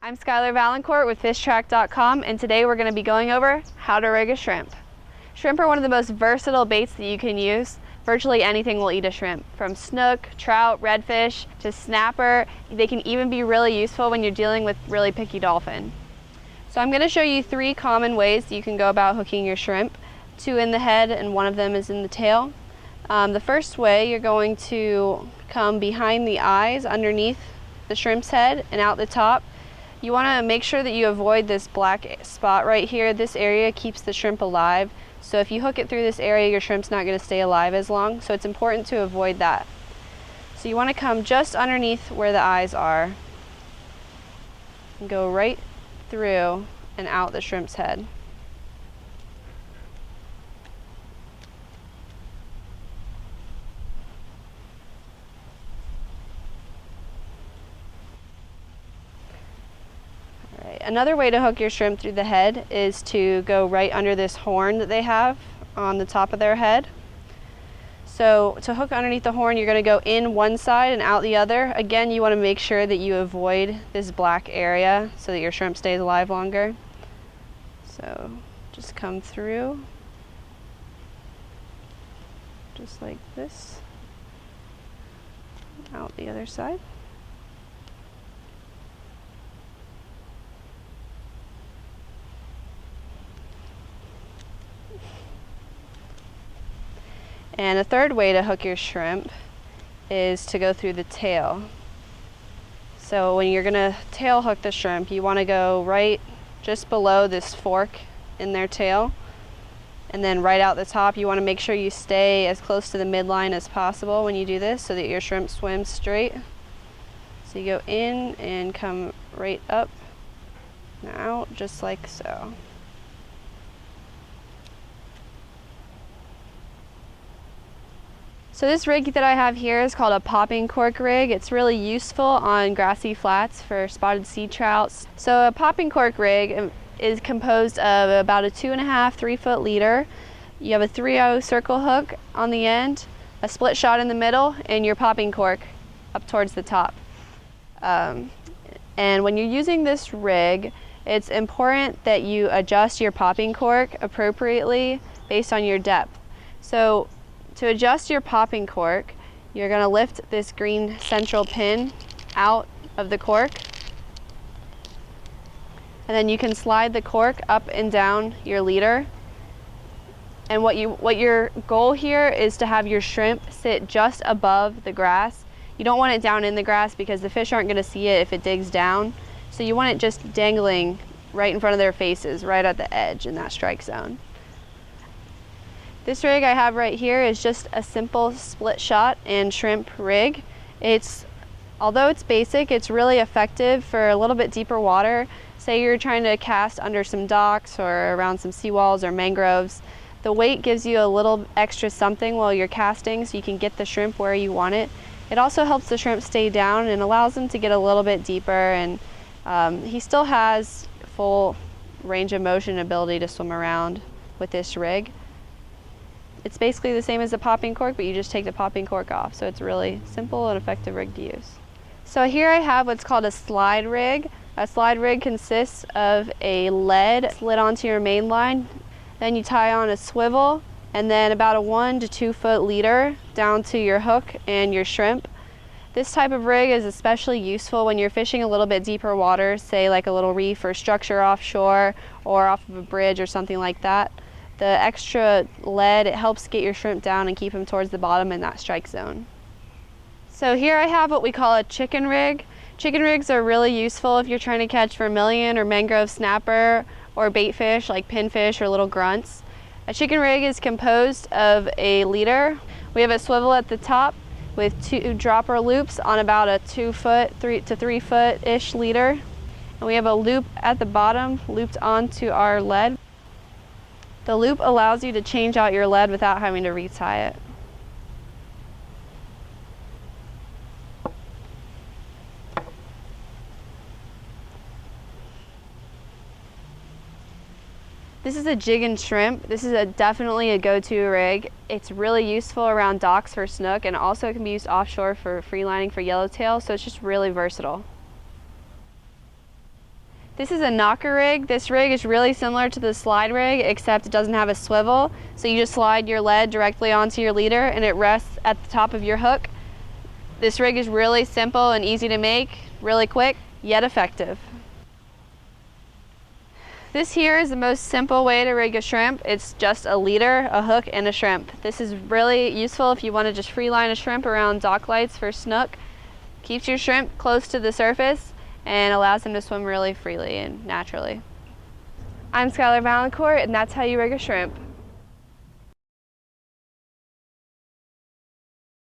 I'm Skylar Valancourt with FishTrack.com, and today we're going to be going over how to rig a shrimp. Shrimp are one of the most versatile baits that you can use. Virtually anything will eat a shrimp, from snook, trout, redfish, to snapper. They can even be really useful when you're dealing with really picky dolphin. So I'm going to show you 3 common ways that you can go about hooking your shrimp. 2 in the head and 1 of them is in the tail. The first way, you're going to come behind the eyes underneath the shrimp's head and out the top. You want to make sure that you avoid this black spot right here. This area keeps the shrimp alive. So if you hook it through this area, your shrimp's not going to stay alive as long. So it's important to avoid that. So you want to come just underneath where the eyes are and go right through and out the shrimp's head. Another way to hook your shrimp through the head is to go right under this horn that they have on the top of their head. So to hook underneath the horn, you're going to go in one side and out the other. Again, you want to make sure that you avoid this black area so that your shrimp stays alive longer. So just come through, just like this, out the other side. And a third way to hook your shrimp is to go through the tail. So when you're gonna tail hook the shrimp, you wanna go right just below this fork in their tail. And then right out the top, you wanna make sure you stay as close to the midline as possible when you do this so that your shrimp swims straight. So you go in and come right up and out just like so. So this rig that I have here is called a popping cork rig. It's really useful on grassy flats for spotted sea trouts. So a popping cork rig is composed of about a 2.5, 3 foot leader. You have a 3/0 circle hook on the end, a split shot in the middle, and your popping cork up towards the top. And when you're using this rig, it's important that you adjust your popping cork appropriately based on your depth. So to adjust your popping cork, you're going to lift this green central pin out of the cork, and then you can slide the cork up and down your leader. And what your goal here is to have your shrimp sit just above the grass. You don't want it down in the grass because the fish aren't going to see it if it digs down. So you want it just dangling right in front of their faces, right at the edge in that strike zone. This rig I have right here is just a simple split shot and shrimp rig. Although it's basic, it's really effective for a little bit deeper water. Say you're trying to cast under some docks or around some seawalls or mangroves. The weight gives you a little extra something while you're casting so you can get the shrimp where you want it. It also helps the shrimp stay down and allows them to get a little bit deeper, and he still has full range of motion ability to swim around with this rig. It's basically the same as a popping cork, but you just take the popping cork off. So it's really simple and effective rig to use. So here I have what's called a slide rig. A slide rig consists of a lead slid onto your main line. Then you tie on a swivel and then about a 1 to 2 foot leader down to your hook and your shrimp. This type of rig is especially useful when you're fishing a little bit deeper water, say like a little reef or structure offshore or off of a bridge or something like that. The extra lead, it helps get your shrimp down and keep them towards the bottom in that strike zone. So here I have what we call a chicken rig. Chicken rigs are really useful if you're trying to catch vermilion or mangrove snapper or bait fish like pinfish or little grunts. A chicken rig is composed of a leader. We have a swivel at the top with 2 dropper loops on about a 2 foot, 3 to 3 foot-ish leader. And we have a loop at the bottom looped onto our lead. The loop allows you to change out your lead without having to retie it. This is a jig and shrimp. This is definitely a go-to rig. It's really useful around docks for snook, and also can be used offshore for free lining for yellowtail, so it's just really versatile. This is a knocker rig. This rig is really similar to the slide rig, except it doesn't have a swivel. So you just slide your lead directly onto your leader and it rests at the top of your hook. This rig is really simple and easy to make, really quick, yet effective. This here is the most simple way to rig a shrimp. It's just a leader, a hook, and a shrimp. This is really useful if you want to just free line a shrimp around dock lights for snook. Keeps your shrimp close to the surface and allows them to swim really freely and naturally. I'm Skylar Valancourt, and that's how you rig a shrimp.